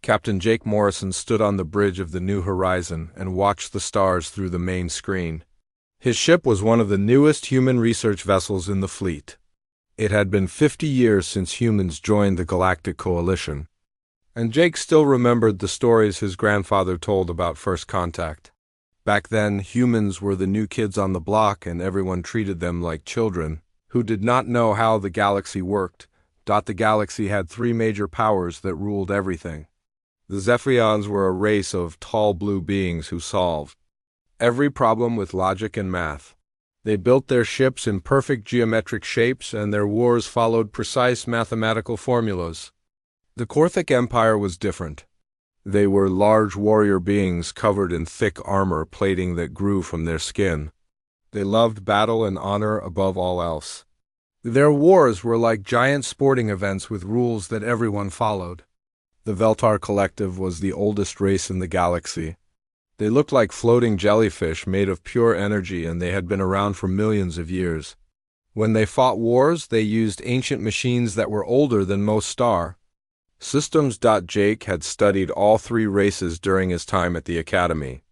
Captain Jake Morrison stood on the bridge of the New Horizon and watched the stars through the main screen. His ship was one of the newest human research vessels in the fleet. It had been 50 years since humans joined the Galactic Coalition, and Jake still remembered the stories his grandfather told about first contact. Back then, humans were the new kids on the block and everyone treated them like children who did not know how the galaxy worked. The galaxy had three major powers that ruled everything. The Zephyons were a race of tall blue beings who solved every problem with logic and math. They built their ships in perfect geometric shapes and their wars followed precise mathematical formulas. The Corthic Empire was different. They were large warrior beings covered in thick armor plating that grew from their skin. They loved battle and honor above all else. Their wars were like giant sporting events with rules that everyone followed. The Veltar Collective was the oldest race in the galaxy. They looked like floating jellyfish made of pure energy, and they had been around for millions of years. When they fought wars, they used ancient machines that were older than most star systems. Jake had studied all three races during his time at the Academy.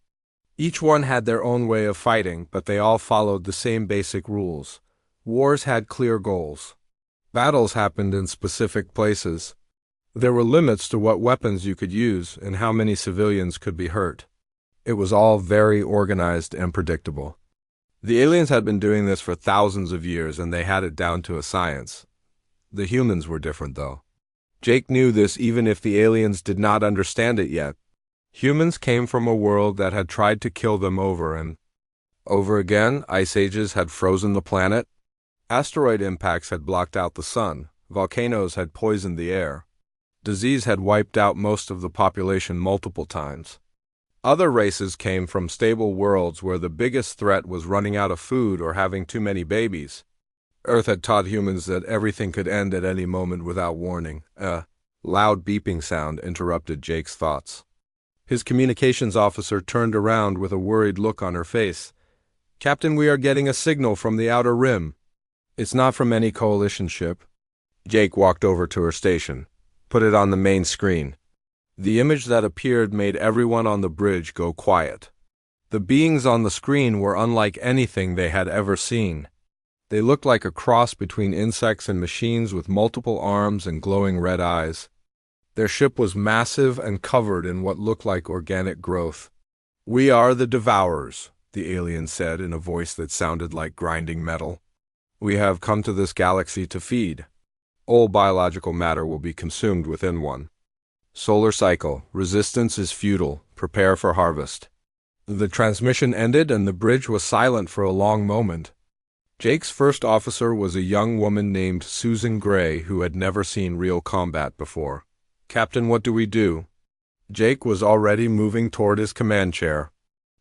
Each one had their own way of fighting, but they all followed the same basic rules. Wars had clear goals. Battles happened in specific places. There were limits to what weapons you could use and how many civilians could be hurt. It was all very organized and predictable. The aliens had been doing this for thousands of years and they had it down to a science. The humans were different, though. Jake knew this even if the aliens did not understand it yet. Humans came from a world that had tried to kill them over and over again. Ice ages had frozen the planet. Asteroid impacts had blocked out the sun. Volcanoes had poisoned the air. Disease had wiped out most of the population multiple times. Other races came from stable worlds where the biggest threat was running out of food or having too many babies. Earth had taught humans that everything could end at any moment without warning. A loud beeping sound interrupted Jake's thoughts. His communications officer turned around with a worried look on her face. "Captain, we are getting a signal from the outer rim." "It's not from any coalition ship." Jake walked over to her station. "Put it on the main screen." The image that appeared made everyone on the bridge go quiet. The beings on the screen were unlike anything they had ever seen. They looked like a cross between insects and machines with multiple arms and glowing red eyes. Their ship was massive and covered in what looked like organic growth. "We are the Devourers," the alien said in a voice that sounded like grinding metal. "We have come to this galaxy to feed. All biological matter will be consumed within one. Solar cycle. Resistance is futile. Prepare for harvest." The transmission ended and the bridge was silent for a long moment. Jake's first officer was a young woman named Susan Gray who had never seen real combat before. "Captain, what do we do?" Jake was already moving toward his command chair.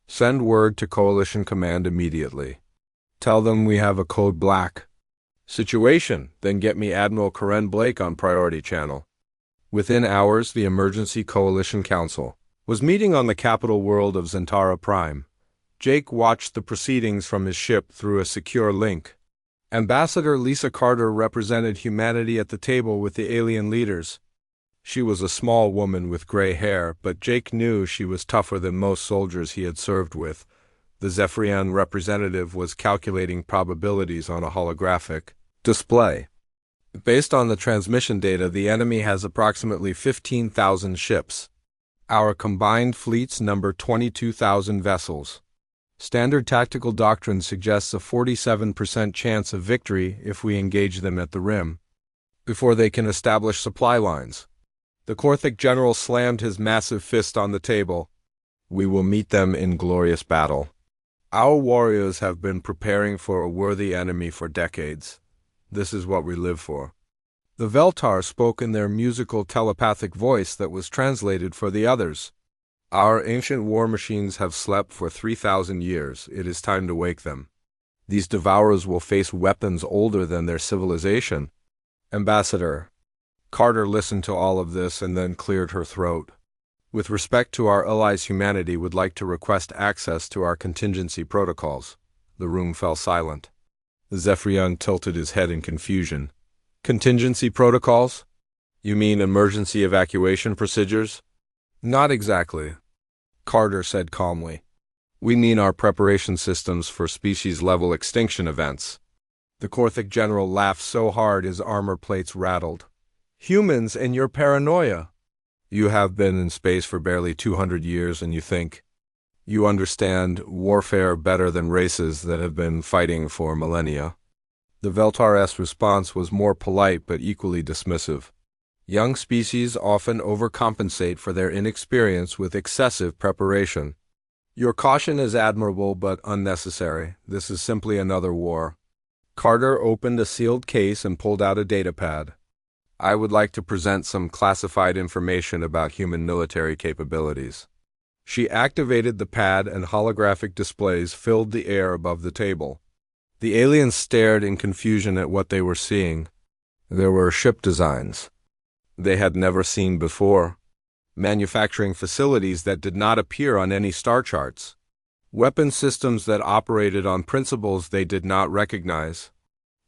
"Send word to Coalition Command immediately. Tell them we have a code black situation, then get me Admiral Karen Blake on priority channel." Within hours, the Emergency Coalition Council was meeting on the capital world of Zentara Prime. Jake watched the proceedings from his ship through a secure link. Ambassador Lisa Carter represented humanity at the table with the alien leaders. She was a small woman with gray hair, but Jake knew she was tougher than most soldiers he had served with. The Zephyrian representative was calculating probabilities on a holographic display. "Based on the transmission data, the enemy has approximately 15,000 ships. Our combined fleets number 22,000 vessels. Standard tactical doctrine suggests a 47% chance of victory if we engage them at the rim, before they can establish supply lines." The Corthic general slammed his massive fist on the table. "We will meet them in glorious battle. Our warriors have been preparing for a worthy enemy for decades. This is what we live for." The Veltar spoke in their musical telepathic voice that was translated for the others. "Our ancient war machines have slept for 3,000 years. It is time to wake them. These Devourers will face weapons older than their civilization." Ambassador Carter listened to all of this and then cleared her throat. "With respect to our allies, humanity would like to request access to our contingency protocols." The room fell silent. The Zephyrian tilted his head in confusion. "Contingency protocols? You mean emergency evacuation procedures?" Not exactly, Carter said calmly. We mean our preparation systems for species-level extinction events. The Corthic general laughed so hard his armor plates rattled. Humans and your paranoia. You have been in space for barely 200 years and you think you understand warfare better than races that have been fighting for millennia. The Veltar's response was more polite but equally dismissive. Young species often overcompensate for their inexperience with excessive preparation. Your caution is admirable but unnecessary. This is simply another war. Carter opened a sealed case and pulled out a datapad. I would like to present some classified information about human military capabilities. She activated the pad and holographic displays filled the air above the table. The aliens stared in confusion at what they were seeing. There were ship designs they had never seen before, manufacturing facilities that did not appear on any star charts, weapon systems that operated on principles they did not recognize.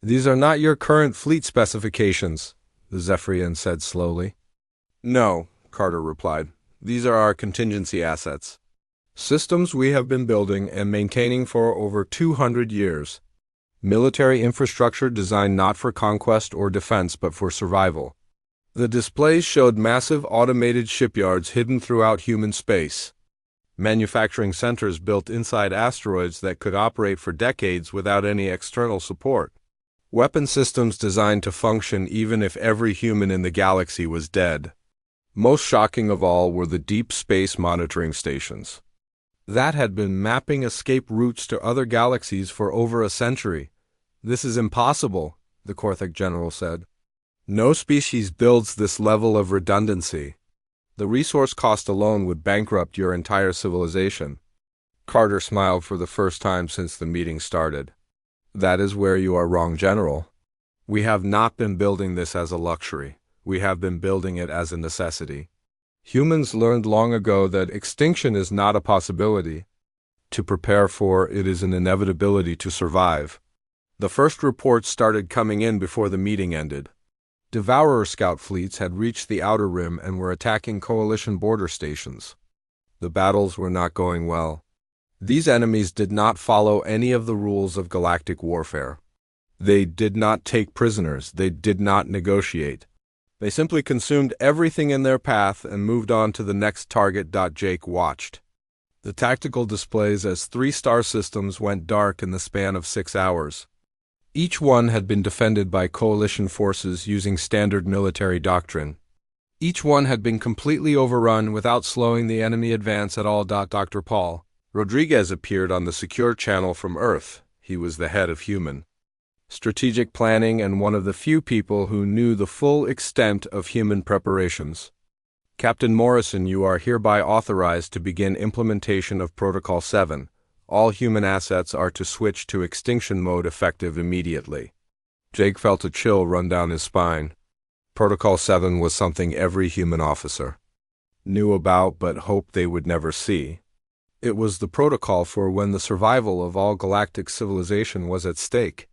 These are not your current fleet specifications, the Zephyrian said slowly. No, Carter replied. These are our contingency assets. Systems we have been building and maintaining for over 200 years. Military infrastructure designed not for conquest or defense but for survival. The displays showed massive automated shipyards hidden throughout human space. Manufacturing centers built inside asteroids that could operate for decades without any external support. Weapon systems designed to function even if every human in the galaxy was dead. Most shocking of all were the deep space monitoring stations that had been mapping escape routes to other galaxies for over a century. This is impossible, the Corthic general said. No species builds this level of redundancy. The resource cost alone would bankrupt your entire civilization. Carter smiled for the first time since the meeting started. That is where you are wrong, General. We have not been building this as a luxury. We have been building it as a necessity. Humans learned long ago that extinction is not a possibility. To prepare for it is an inevitability to survive. The first reports started coming in before the meeting ended. Devourer scout fleets had reached the Outer Rim and were attacking coalition border stations. The battles were not going well. These enemies did not follow any of the rules of galactic warfare. They did not take prisoners. They did not negotiate. They simply consumed everything in their path and moved on to the next target. Jake watched the tactical displays as 3 star systems went dark in the span of 6 hours. Each one had been defended by coalition forces using standard military doctrine. Each one had been completely overrun without slowing the enemy advance at all. Dr. Paul Rodriguez appeared on the secure channel from Earth. He was the head of human strategic planning and one of the few people who knew the full extent of human preparations. Captain Morrison, you are hereby authorized to begin implementation of Protocol 7. All human assets are to switch to extinction mode effective immediately. Jake felt a chill run down his spine. Protocol 7 was something every human officer knew about but hoped they would never see. It was the protocol for when the survival of all galactic civilization was at stake.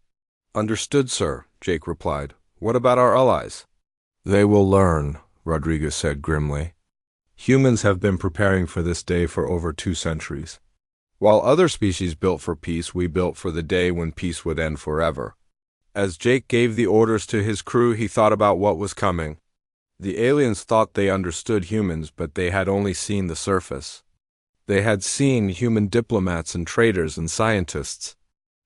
Understood, sir, Jake replied. What about our allies? They will learn, Rodriguez said grimly. Humans have been preparing for this day for over 2 centuries. While other species built for peace, we built for the day when peace would end forever. As Jake gave the orders to his crew, he thought about what was coming. The aliens thought they understood humans, but they had only seen the surface. They had seen human diplomats and traders and scientists.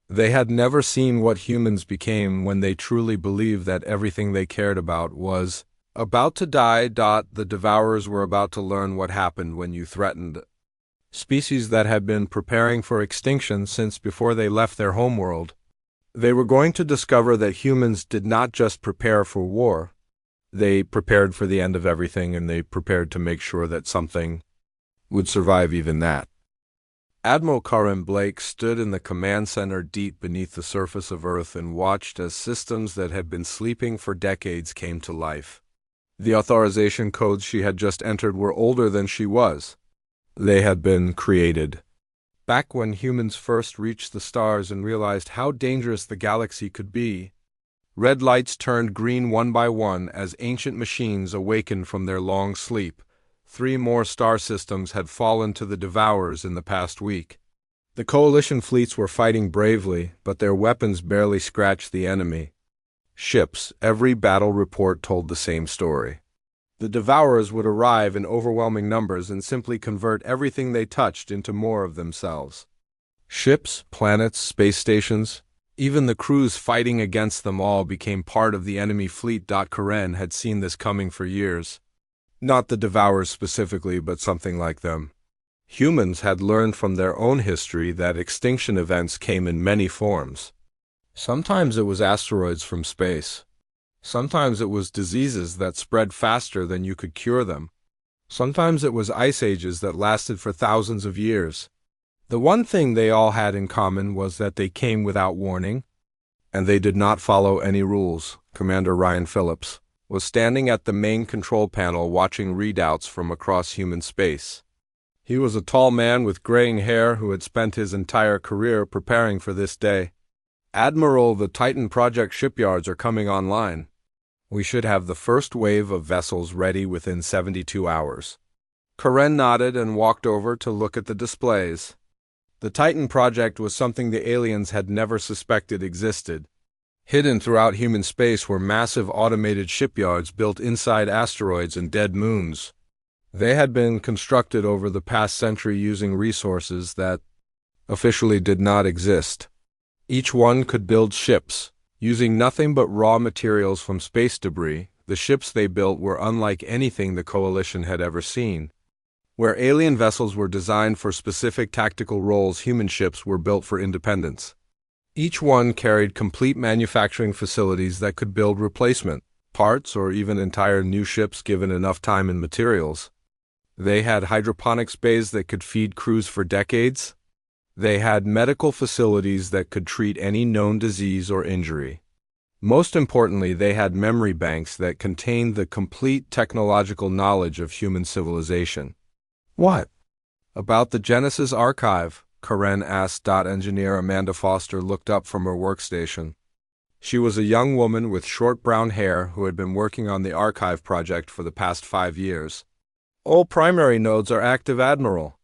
They had never seen what humans became when they truly believed that everything they cared about was about to die. The Devourers were about to learn what happened when you threatened species that had been preparing for extinction since before they left their homeworld. They were going to discover that humans did not just prepare for war. They prepared for the end of everything, and they prepared to make sure that something would survive even that. Admiral Karim Blake stood in the command center deep beneath the surface of Earth and watched as systems that had been sleeping for decades came to life. The authorization codes she had just entered were older than she was. They had been created back when humans first reached the stars and realized how dangerous the galaxy could be. Red lights turned green one by one as ancient machines awakened from their long sleep. 3 more star systems had fallen to the Devourers in the past week. The Coalition fleets were fighting bravely, but their weapons barely scratched the enemy. Ships, every battle report told the same story. The Devourers would arrive in overwhelming numbers and simply convert everything they touched into more of themselves. Ships, planets, space stations, even the crews fighting against them all became part of the enemy fleet. Karen had seen this coming for years. Not the Devourers specifically, but something like them. Humans had learned from their own history that extinction events came in many forms. Sometimes it was asteroids from space. Sometimes it was diseases that spread faster than you could cure them. Sometimes it was ice ages that lasted for thousands of years. The one thing they all had in common was that they came without warning, and they did not follow any rules. Commander Ryan Phillips was standing at the main control panel watching readouts from across human space. He was a tall man with graying hair who had spent his entire career preparing for this day. "Admiral, the Titan Project shipyards are coming online. We should have the first wave of vessels ready within 72 hours. Karen nodded and walked over to look at the displays. The Titan Project was something the aliens had never suspected existed. Hidden throughout human space were massive automated shipyards built inside asteroids and dead moons. They had been constructed over the past century using resources that officially did not exist. Each one could build ships, using nothing but raw materials from space debris. The ships they built were unlike anything the Coalition had ever seen. Where alien vessels were designed for specific tactical roles, human ships were built for independence. Each one carried complete manufacturing facilities that could build replacement parts or even entire new ships given enough time and materials. They had hydroponics bays that could feed crews for decades. They had medical facilities that could treat any known disease or injury. Most importantly, they had memory banks that contained the complete technological knowledge of human civilization. "What about the Genesis archive?" Karen asked. Engineer Amanda Foster looked up from her workstation. She was a young woman with short brown hair who had been working on the archive project for the past 5 years. "All primary nodes are active, Admiral.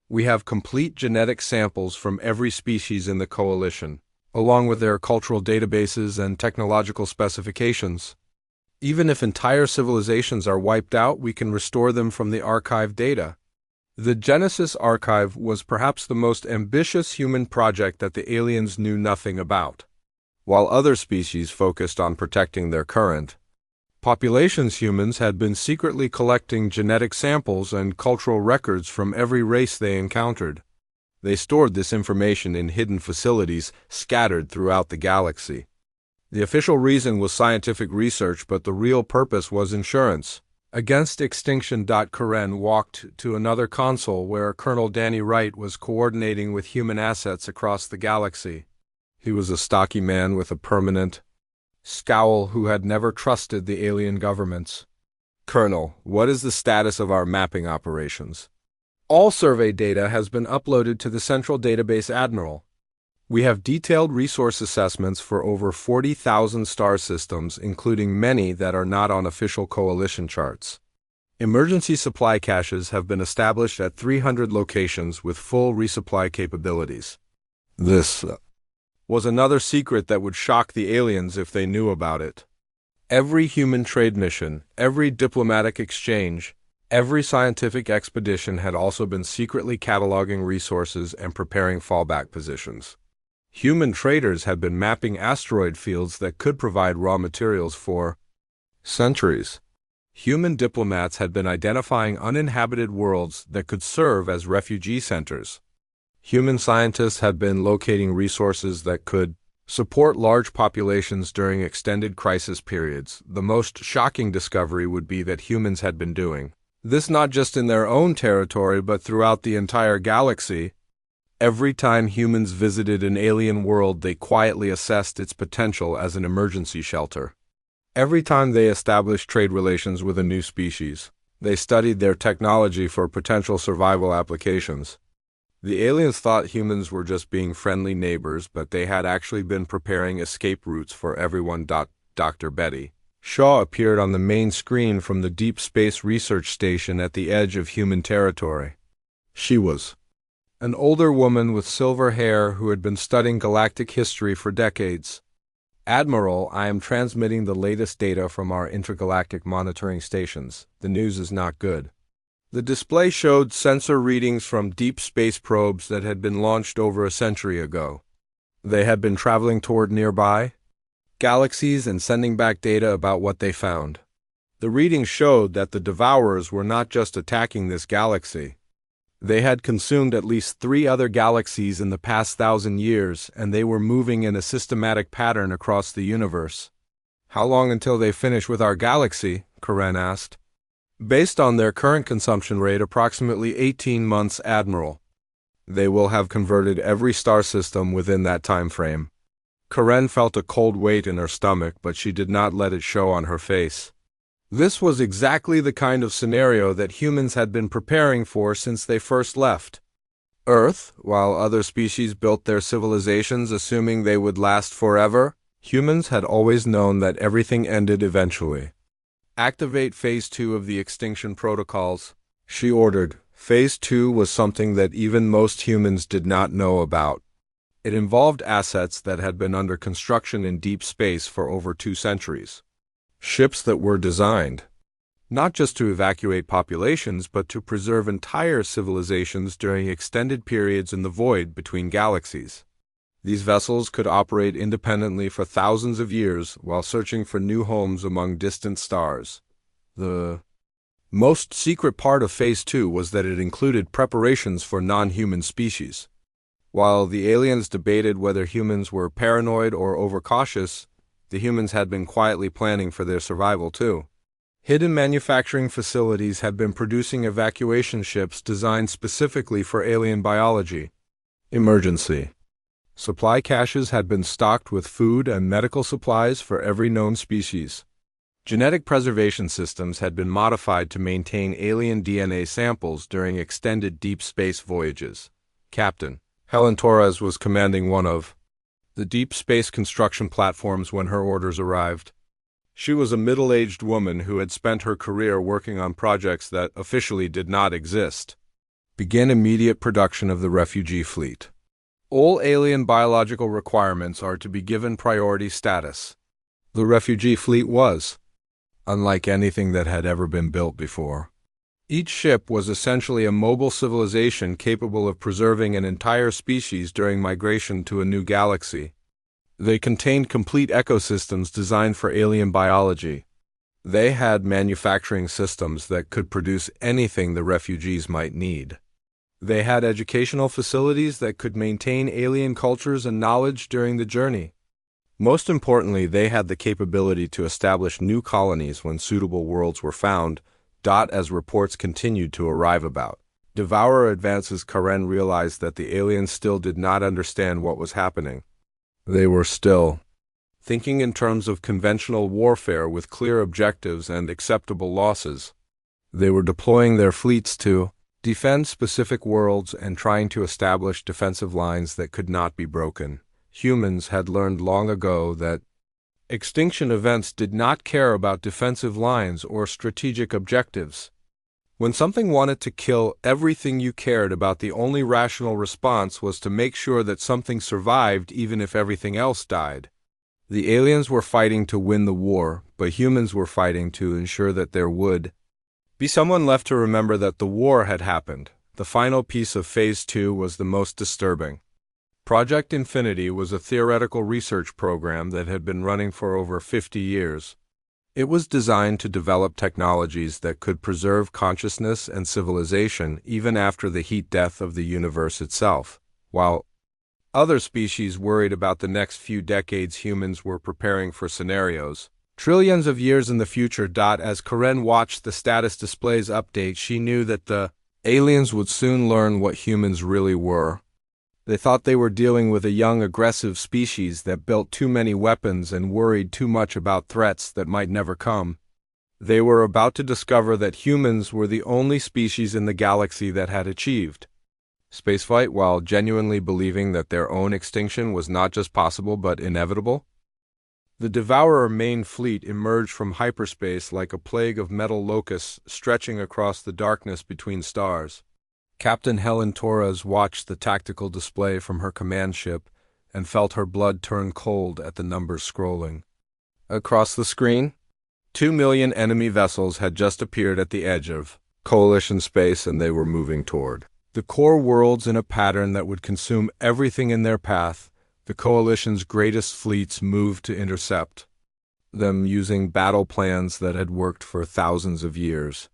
We have complete genetic samples from every species in the Coalition, along with their cultural databases and technological specifications. Even if entire civilizations are wiped out, we can restore them from the archive data." The Genesis Archive was perhaps the most ambitious human project that the aliens knew nothing about. While other species focused on protecting their current populations, humans had been secretly collecting genetic samples and cultural records from every race they encountered. They stored this information in hidden facilities scattered throughout the galaxy. The official reason was scientific research, but the real purpose was insurance against extinction. Karen walked to another console where Colonel Danny Wright was coordinating with human assets across the galaxy. He was a stocky man with a permanent scowl who had never trusted the alien governments. "Colonel, what is the status of our mapping operations?" "All survey data has been uploaded to the central database, Admiral. We have detailed resource assessments for over 40,000 star systems, including many that are not on official Coalition charts. Emergency supply caches have been established at 300 locations with full resupply capabilities." This was another secret that would shock the aliens if they knew about it. Every human trade mission, every diplomatic exchange, every scientific expedition had also been secretly cataloging resources and preparing fallback positions. Human traders had been mapping asteroid fields that could provide raw materials for centuries. Human diplomats had been identifying uninhabited worlds that could serve as refugee centers. Human scientists had been locating resources that could support large populations during extended crisis periods. The most shocking discovery would be that humans had been doing this not just in their own territory, but throughout the entire galaxy. Every time humans visited an alien world, they quietly assessed its potential as an emergency shelter. Every time they established trade relations with a new species, they studied their technology for potential survival applications. The aliens thought humans were just being friendly neighbors, but they had actually been preparing escape routes for everyone. Dr. Betty Shaw appeared on the main screen from the Deep Space Research Station at the edge of human territory. She was an older woman with silver hair who had been studying galactic history for decades. Admiral, I am transmitting the latest data from our intergalactic monitoring stations. The news is not good. The display showed sensor readings from deep space probes that had been launched over a century ago. They had been traveling toward nearby galaxies and sending back data about what they found. The readings showed that the Devourers were not just attacking this galaxy. They had consumed at least 3 other galaxies in the past 1,000 years, and they were moving in a systematic pattern across the universe. How long until they finish with our galaxy? Karen asked. Based on their current consumption rate, approximately 18 months, Admiral. They will have converted every star system within that time frame. Karen felt a cold weight in her stomach, but she did not let it show on her face. This was exactly the kind of scenario that humans had been preparing for since they first left Earth. While other species built their civilizations assuming they would last forever, humans had always known that everything ended eventually. Activate Phase 2 of the extinction protocols, she ordered. Phase 2 was something that even most humans did not know about. It involved assets that had been under construction in deep space for over 2 centuries. Ships that were designed not just to evacuate populations, but to preserve entire civilizations during extended periods in the void between galaxies. These vessels could operate independently for thousands of years while searching for new homes among distant stars. The most secret part of Phase 2 was that it included preparations for non-human species. While the aliens debated whether humans were paranoid or overcautious, the humans had been quietly planning for their survival too. Hidden manufacturing facilities had been producing evacuation ships designed specifically for alien biology. Emergency supply caches had been stocked with food and medical supplies for every known species. Genetic preservation systems had been modified to maintain alien DNA samples during extended deep space voyages. Captain Helen Torres was commanding one of the deep space construction platforms when her orders arrived. She was a middle-aged woman who had spent her career working on projects that officially did not exist. Begin immediate production of the refugee fleet. All alien biological requirements are to be given priority status. The refugee fleet was unlike anything that had ever been built before. Each ship was essentially a mobile civilization capable of preserving an entire species during migration to a new galaxy. They contained complete ecosystems designed for alien biology. They had manufacturing systems that could produce anything the refugees might need. They had educational facilities that could maintain alien cultures and knowledge during the journey. Most importantly, they had the capability to establish new colonies when suitable worlds were found, as reports continued to arrive about Devourer advances. Karen realized that the aliens still did not understand what was happening. They were still thinking in terms of conventional warfare with clear objectives and acceptable losses. They were deploying their fleets to defend specific worlds and trying to establish defensive lines that could not be broken. Humans had learned long ago that extinction events did not care about defensive lines or strategic objectives. When something wanted to kill everything you cared about, the only rational response was to make sure that something survived even if everything else died. The aliens were fighting to win the war, but humans were fighting to ensure that there would be someone left to remember that the war had happened. The final piece of Phase 2 was the most disturbing. Project Infinity was a theoretical research program that had been running for over 50 years. It was designed to develop technologies that could preserve consciousness and civilization even after the heat death of the universe itself. While other species worried about the next few decades, humans were preparing for scenarios trillions of years in the future. As Karen watched the status displays update, she knew that the aliens would soon learn what humans really were. They thought they were dealing with a young, aggressive species that built too many weapons and worried too much about threats that might never come. They were about to discover that humans were the only species in the galaxy that had achieved spaceflight while genuinely believing that their own extinction was not just possible but inevitable. The Devourer main fleet emerged from hyperspace like a plague of metal locusts stretching across the darkness between stars. Captain Helen Torres watched the tactical display from her command ship and felt her blood turn cold at the numbers scrolling. Across the screen, 2 million enemy vessels had just appeared at the edge of Coalition space, and they were moving toward the core worlds in a pattern that would consume everything in their path. The Coalition's greatest fleets moved to intercept them using battle plans that had worked for thousands of years.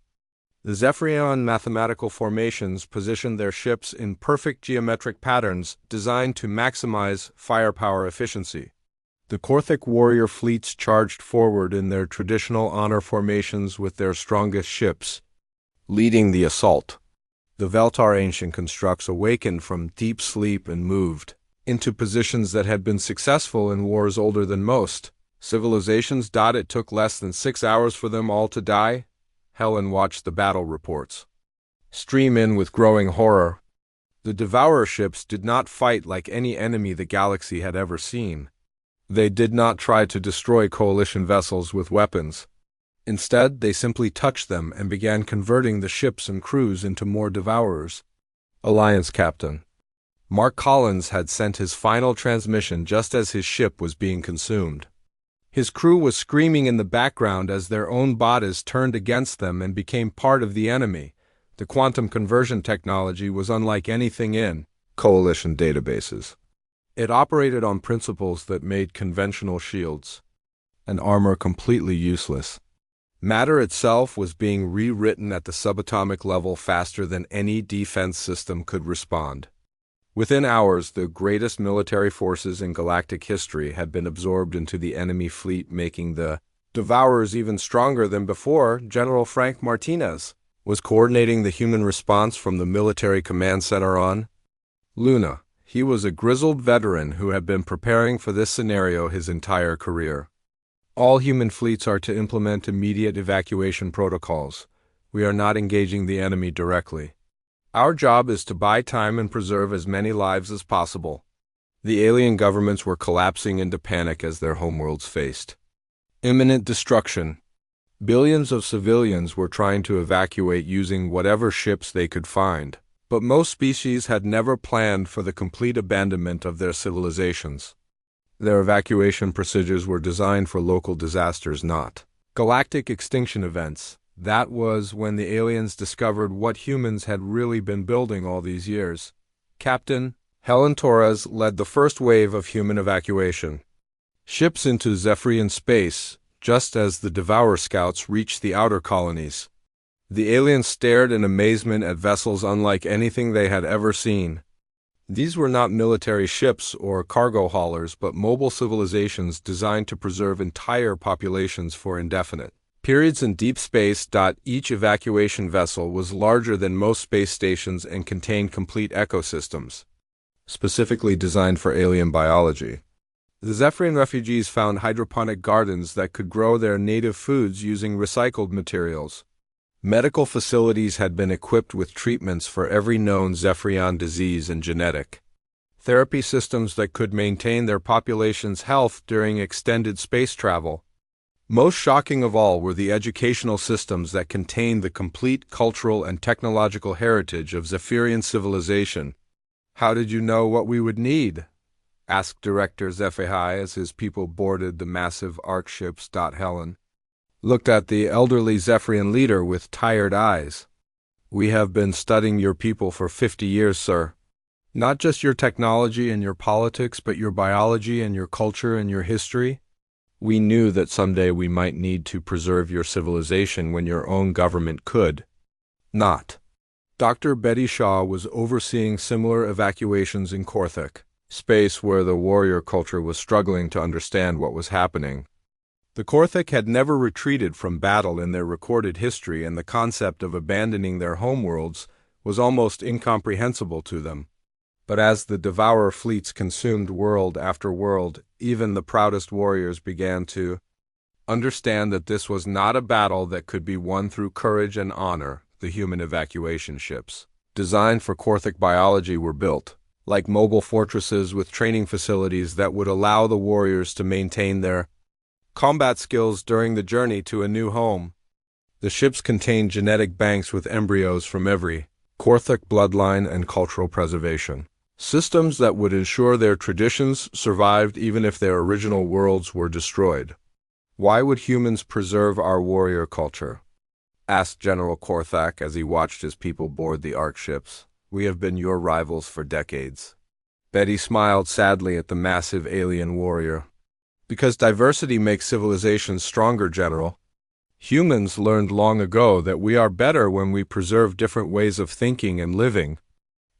The Zephyrian mathematical formations positioned their ships in perfect geometric patterns designed to maximize firepower efficiency. The Korthic warrior fleets charged forward in their traditional honor formations with their strongest ships leading the assault. The Veltar ancient constructs awakened from deep sleep and moved into positions that had been successful in wars older than most civilizations. It took less than 6 hours for them all to die. Helen watched the battle reports stream in with growing horror. The Devourer ships did not fight like any enemy the galaxy had ever seen. They did not try to destroy Coalition vessels with weapons. Instead, they simply touched them and began converting the ships and crews into more Devourers. Alliance Captain Mark Collins had sent his final transmission just as his ship was being consumed. His crew was screaming in the background as their own bodies turned against them and became part of the enemy. The quantum conversion technology was unlike anything in Coalition databases. It operated on principles that made conventional shields and armor completely useless. Matter itself was being rewritten at the subatomic level faster than any defense system could respond. Within hours, the greatest military forces in galactic history had been absorbed into the enemy fleet, making the Devourers even stronger than before. General Frank Martinez was coordinating the human response from the military command center on Luna. He was a grizzled veteran who had been preparing for this scenario his entire career. All human fleets are to implement immediate evacuation protocols. We are not engaging the enemy directly. Our job is to buy time and preserve as many lives as possible. The alien governments were collapsing into panic as their homeworlds faced imminent destruction. Billions of civilians were trying to evacuate using whatever ships they could find, but most species had never planned for the complete abandonment of their civilizations. Their evacuation procedures were designed for local disasters, not galactic extinction events. That was when the aliens discovered what humans had really been building all these years. Captain Helen Torres led the first wave of human evacuation. Ships into Zephyrian space, just as the Devourer scouts reached the outer colonies. The aliens stared in amazement at vessels unlike anything they had ever seen. These were not military ships or cargo haulers, but mobile civilizations designed to preserve entire populations for indefinite periods in deep space. Each evacuation vessel was larger than most space stations and contained complete ecosystems, specifically designed for alien biology. The Zephyrian refugees found hydroponic gardens that could grow their native foods using recycled materials. Medical facilities had been equipped with treatments for every known Zephyrian disease and genetic therapy systems that could maintain their population's health during extended space travel. Most shocking of all were the educational systems that contained the complete cultural and technological heritage of Zephyrian civilization. "How did you know what we would need?" asked Director HFY as his people boarded the massive Arc ships. Helen looked at the elderly Zephyrian leader with tired eyes. "We have been studying your people for 50 years, sir. Not just your technology and your politics, but your biology and your culture and your history. We knew that someday we might need to preserve your civilization when your own government could not." Dr. Betty Shaw was overseeing similar evacuations in Korthic space, where the warrior culture was struggling to understand what was happening. The Korthic had never retreated from battle in their recorded history, and the concept of abandoning their homeworlds was almost incomprehensible to them. But as the Devourer fleets consumed world after world, even the proudest warriors began to understand that this was not a battle that could be won through courage and honor. The human evacuation ships, designed for Korthic biology, were built like mobile fortresses with training facilities that would allow the warriors to maintain their combat skills during the journey to a new home. The ships contained genetic banks with embryos from every Korthik bloodline and cultural preservation. Systems that would ensure their traditions survived even if their original worlds were destroyed. Why would humans preserve our warrior culture? Asked General Korthak as he watched his people board the Ark ships. We have been your rivals for decades. Betty smiled sadly at the massive alien warrior. Because diversity makes civilizations stronger, General. Humans learned long ago that we are better when we preserve different ways of thinking and living.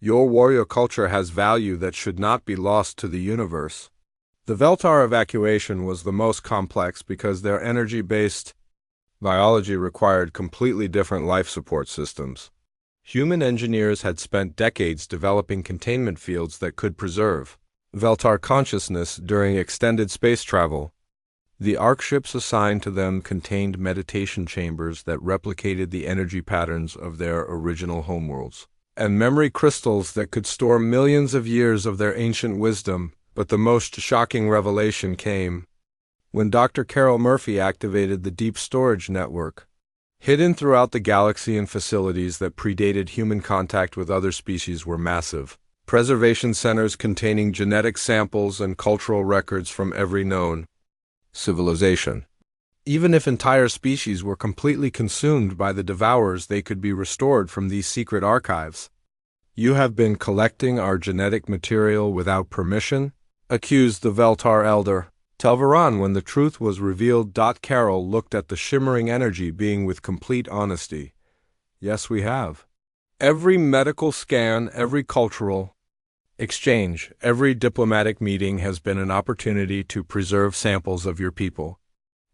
Your warrior culture has value that should not be lost to the universe. The Veltar evacuation was the most complex because their energy-based biology required completely different life support systems. Human engineers had spent decades developing containment fields that could preserve Veltar consciousness during extended space travel. The Ark ships assigned to them contained meditation chambers that replicated the energy patterns of their original homeworlds, and memory crystals that could store millions of years of their ancient wisdom. But the most shocking revelation came when Dr. Carol Murphy activated the deep storage network. Hidden throughout the galaxy in facilities that predated human contact with other species were massive preservation centers containing genetic samples and cultural records from every known civilization. Even if entire species were completely consumed by the devourers, they could be restored from these secret archives. You have been collecting our genetic material without permission? Accused the Veltar elder. Telvaran, when the truth was revealed. Carol looked at the shimmering energy being with complete honesty. Yes, we have. Every medical scan, every cultural exchange, every diplomatic meeting has been an opportunity to preserve samples of your people.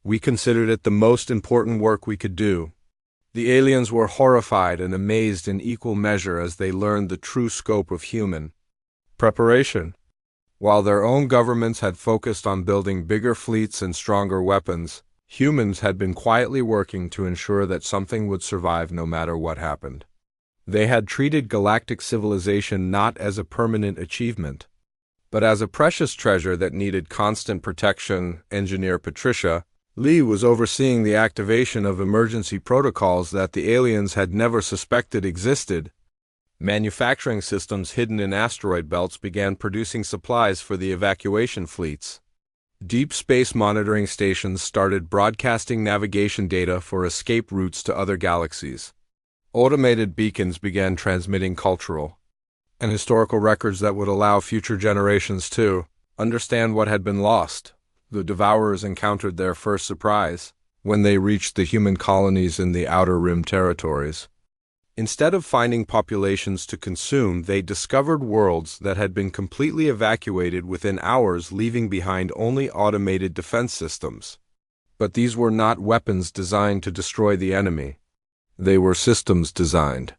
We considered it the most important work we could do. The aliens were horrified and amazed in equal measure as they learned the true scope of human preparation. While their own governments had focused on building bigger fleets and stronger weapons, humans had been quietly working to ensure that something would survive no matter what happened. They had treated galactic civilization not as a permanent achievement, but as a precious treasure that needed constant protection. Engineer Patricia Lee was overseeing the activation of emergency protocols that the aliens had never suspected existed. Manufacturing systems hidden in asteroid belts began producing supplies for the evacuation fleets. Deep space monitoring stations started broadcasting navigation data for escape routes to other galaxies. Automated beacons began transmitting cultural and historical records that would allow future generations to understand what had been lost. The devourers encountered their first surprise when they reached the human colonies in the Outer Rim territories. Instead of finding populations to consume, they discovered worlds that had been completely evacuated within hours, leaving behind only automated defense systems. But these were not weapons designed to destroy the enemy. They were systems designed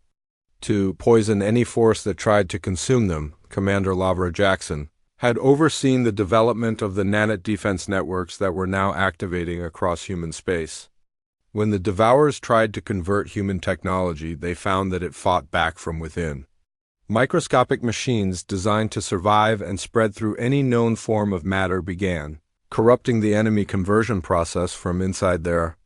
to poison any force that tried to consume them. Commander Lavra Jackson had overseen the development of the nanite defense networks that were now activating across human space. When the devourers tried to convert human technology, they found that it fought back from within. Microscopic machines designed to survive and spread through any known form of matter began corrupting the enemy conversion process from inside their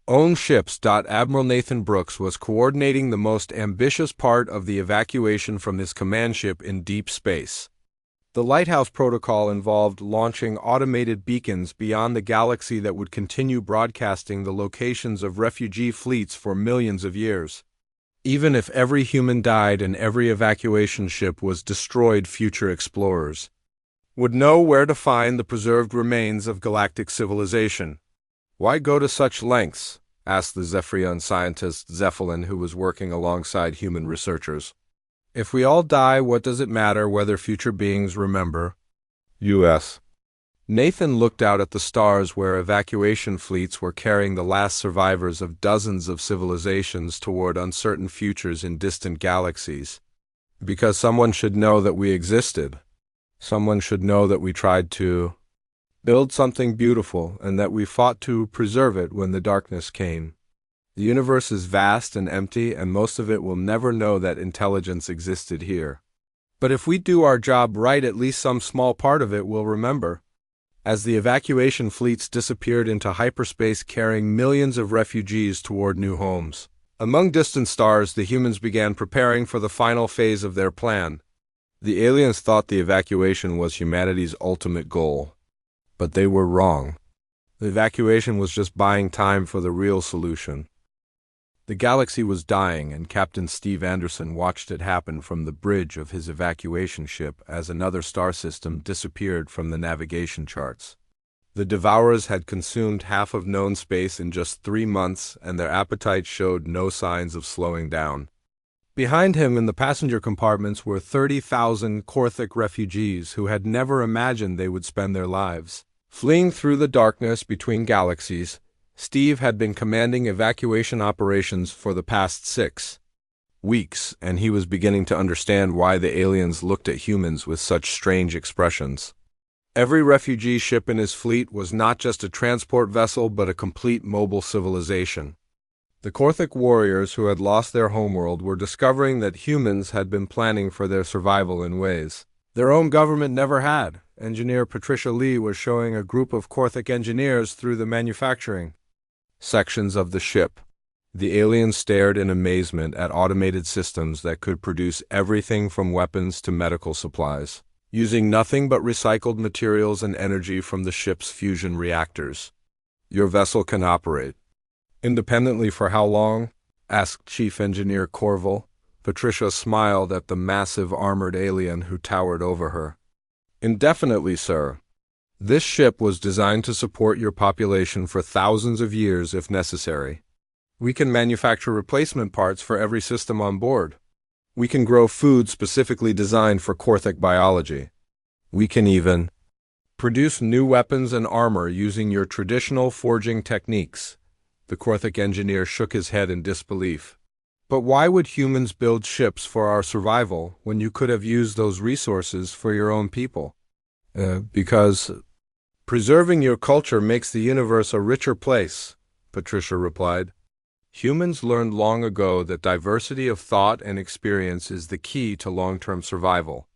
own ships. Admiral Nathan Brooks was coordinating the most ambitious part of the evacuation from his command ship in deep space. The Lighthouse Protocol involved launching automated beacons beyond the galaxy that would continue broadcasting the locations of refugee fleets for millions of years. Even if every human died and every evacuation ship was destroyed, future explorers would know where to find the preserved remains of galactic civilization. Why go to such lengths? Asked the Zephyrian scientist Zephyrin, who was working alongside human researchers. If we all die, what does it matter whether future beings remember? U.S. Nathan looked out at the stars where evacuation fleets were carrying the last survivors of dozens of civilizations toward uncertain futures in distant galaxies. Because someone should know that we existed. Someone should know that we tried to build something beautiful and that we fought to preserve it when the darkness came. The universe is vast and empty, and most of it will never know that intelligence existed here. But if we do our job right, at least some small part of it will remember. as the evacuation fleets disappeared into hyperspace carrying millions of refugees toward new homes. Among distant stars, the humans began preparing for the final phase of their plan. The aliens thought the evacuation was humanity's ultimate goal. But they were wrong. The evacuation was just buying time for the real solution. The galaxy was dying, and Captain Steve Anderson watched it happen from the bridge of his evacuation ship as another star system disappeared from the navigation charts. The Devourers had consumed half of known space in just 3 months, and their appetite showed no signs of slowing down. Behind him in the passenger compartments were 30,000 Korthic refugees who had never imagined they would spend their lives fleeing through the darkness between galaxies. Steve had been commanding evacuation operations for the past 6 weeks, and he was beginning to understand why the aliens looked at humans with such strange expressions. Every refugee ship in his fleet was not just a transport vessel but a complete mobile civilization. The Korthic warriors who had lost their homeworld were discovering that humans had been planning for their survival in ways their own government never had. Engineer Patricia Lee was showing a group of Korthic engineers through the manufacturing sections of the ship. The aliens stared in amazement at automated systems that could produce everything from weapons to medical supplies, using nothing but recycled materials and energy from the ship's fusion reactors. Your vessel can operate independently for how long? Asked Chief Engineer Corville. Patricia smiled at the massive armored alien who towered over her. Indefinitely, sir. This ship was designed to support your population for thousands of years if necessary. We can manufacture replacement parts for every system on board. We can grow food specifically designed for Korthic biology. We can even produce new weapons and armor using your traditional forging techniques. The Korthic engineer shook his head in disbelief. But why would humans build ships for our survival when you could have used those resources for your own people? Because preserving your culture makes the universe a richer place, Patricia replied. Humans learned long ago that diversity of thought and experience is the key to long-term survival.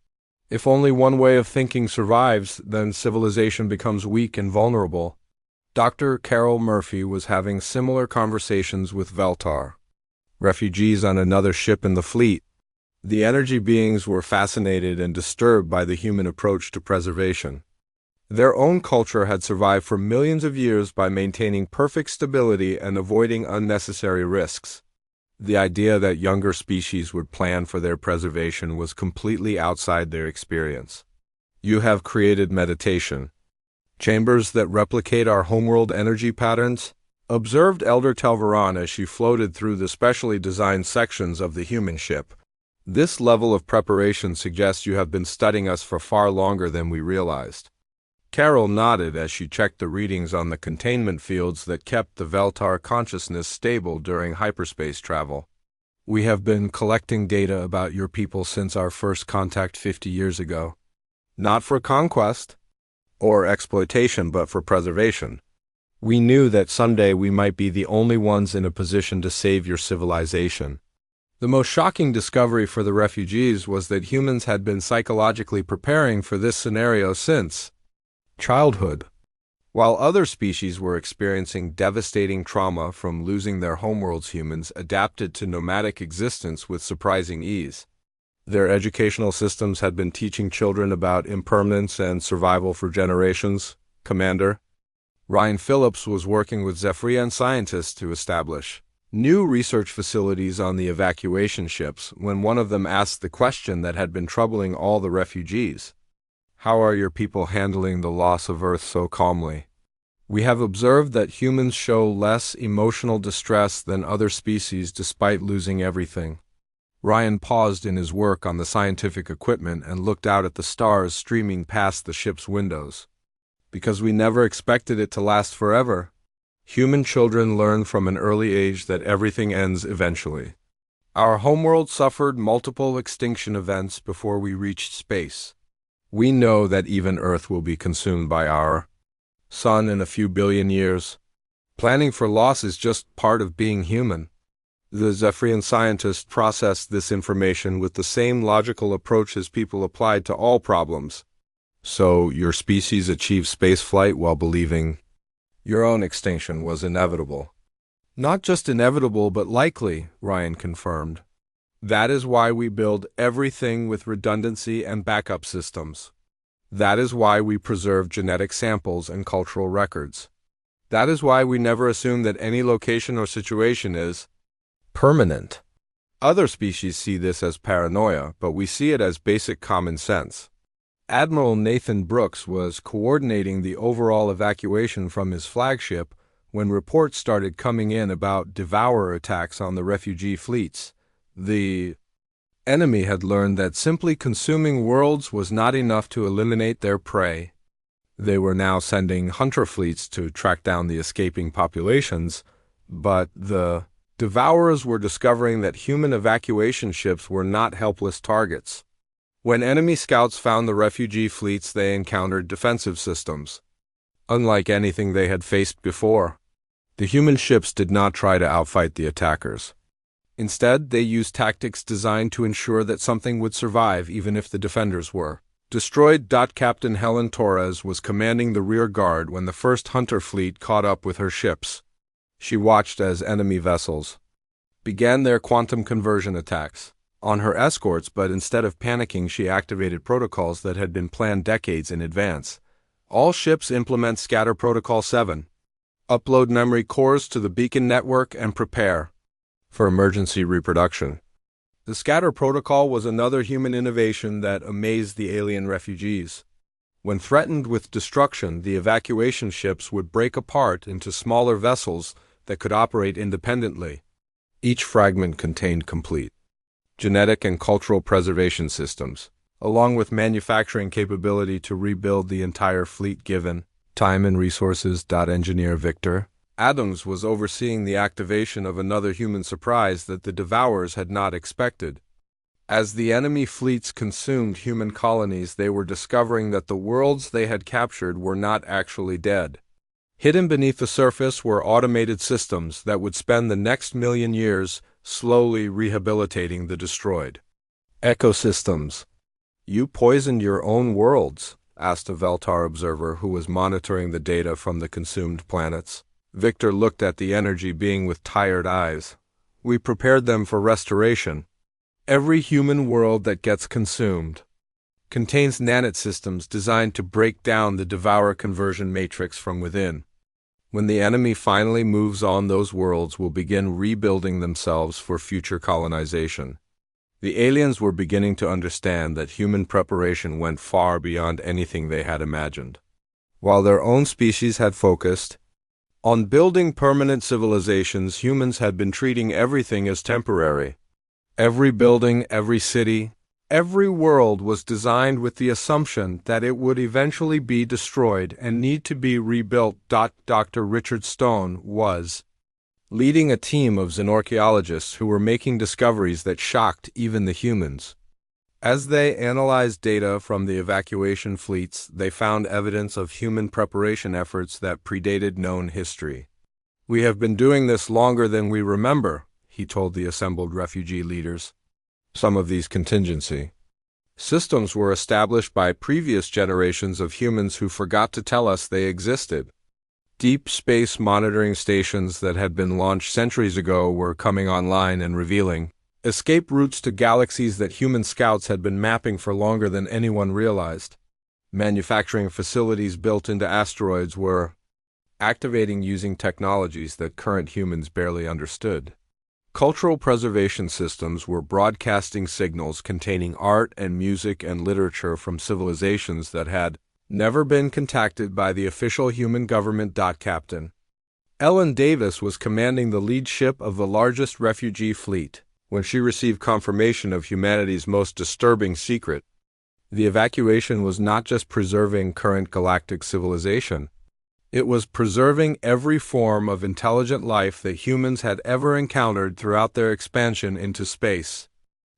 If only one way of thinking survives, then civilization becomes weak and vulnerable. Dr. Carol Murphy was having similar conversations with Veltar, refugees on another ship in the fleet. The energy beings were fascinated and disturbed by the human approach to preservation. Their own culture had survived for millions of years by maintaining perfect stability and avoiding unnecessary risks. The idea that younger species would plan for their preservation was completely outside their experience. You have created meditation chambers that replicate our homeworld energy patterns, observed Elder Telvaran as she floated through the specially designed sections of the human ship. This level of preparation suggests you have been studying us for far longer than we realized. Carol nodded as she checked the readings on the containment fields that kept the Veltar consciousness stable during hyperspace travel. We have been collecting data about your people since our first contact 50 years ago. Not for conquest or exploitation, but for preservation. We knew that someday we might be the only ones in a position to save your civilization. The most shocking discovery for the refugees was that humans had been psychologically preparing for this scenario since childhood. While other species were experiencing devastating trauma from losing their homeworlds, humans adapted to nomadic existence with surprising ease. Their educational systems had been teaching children about impermanence and survival for generations. Commander Ryan Phillips was working with Zephyrian scientists to establish new research facilities on the evacuation ships when one of them asked the question that had been troubling all the refugees. How are your people handling the loss of Earth so calmly? We have observed that humans show less emotional distress than other species despite losing everything. Ryan paused in his work on the scientific equipment and looked out at the stars streaming past the ship's windows. Because we never expected it to last forever. Human children learn from an early age that everything ends eventually. Our homeworld suffered multiple extinction events before we reached space. We know that even Earth will be consumed by our sun in a few billion years. Planning for loss is just part of being human. The Zephyrian scientists processed this information with the same logical approach as people applied to all problems. So your species achieved spaceflight while believing your own extinction was inevitable. Not just inevitable, but likely, Ryan confirmed. That is why we build everything with redundancy and backup systems. That is why we preserve genetic samples and cultural records. That is why we never assume that any location or situation is permanent. Other species see this as paranoia, but we see it as basic common sense. Admiral Nathan Brooks was coordinating the overall evacuation from his flagship when reports started coming in about devourer attacks on the refugee fleets. The enemy had learned that simply consuming worlds was not enough to eliminate their prey. They were now sending hunter fleets to track down the escaping populations, but the devourers were discovering that human evacuation ships were not helpless targets. When enemy scouts found the refugee fleets, they encountered defensive systems. Unlike anything they had faced before, the human ships did not try to outfight the attackers. Instead, they used tactics designed to ensure that something would survive even if the defenders were destroyed. Captain Helen Torres was commanding the rear guard when the first hunter fleet caught up with her ships. She watched as enemy vessels began their quantum conversion attacks on her escorts, but instead of panicking, she activated protocols that had been planned decades in advance. All ships implement Scatter Protocol 7. Upload memory cores to the beacon network and prepare for emergency reproduction. The Scatter Protocol was another human innovation that amazed the alien refugees. When threatened with destruction, the evacuation ships would break apart into smaller vessels that could operate independently. Each fragment contained complete genetic and cultural preservation systems, along with manufacturing capability to rebuild the entire fleet given time and resources. Engineer Victor Adams was overseeing the activation of another human surprise that the devourers had not expected. As the enemy fleets consumed human colonies, they were discovering that the worlds they had captured were not actually dead. Hidden beneath the surface were automated systems that would spend the next million years slowly rehabilitating the destroyed ecosystems. "You poisoned your own worlds?" asked a Veltar observer who was monitoring the data from the consumed planets. Victor looked at the energy being with tired eyes. "We prepared them for restoration. Every human world that gets consumed contains nanite systems designed to break down the devourer conversion matrix from within. When the enemy finally moves on, those worlds will begin rebuilding themselves for future colonization." The aliens were beginning to understand that human preparation went far beyond anything they had imagined. While their own species had focused on building permanent civilizations, humans had been treating everything as temporary. Every building, every city, every world was designed with the assumption that it would eventually be destroyed and need to be rebuilt. Dr. Richard Stone was leading a team of xenorchaeologists who were making discoveries that shocked even the humans. As they analyzed data from the evacuation fleets, they found evidence of human preparation efforts that predated known history. "We have been doing this longer than we remember," he told the assembled refugee leaders. Some of these contingency systems were established by previous generations of humans who forgot to tell us they existed. Deep space monitoring stations that had been launched centuries ago were coming online and revealing escape routes to galaxies that human scouts had been mapping for longer than anyone realized. Manufacturing facilities built into asteroids were activating using technologies that current humans barely understood. Cultural preservation systems were broadcasting signals containing art and music and literature from civilizations that had never been contacted by the official human government. Captain Ellen Davis was commanding the lead ship of the largest refugee fleet when she received confirmation of humanity's most disturbing secret. The evacuation was not just preserving current galactic civilization. It was preserving every form of intelligent life that humans had ever encountered throughout their expansion into space.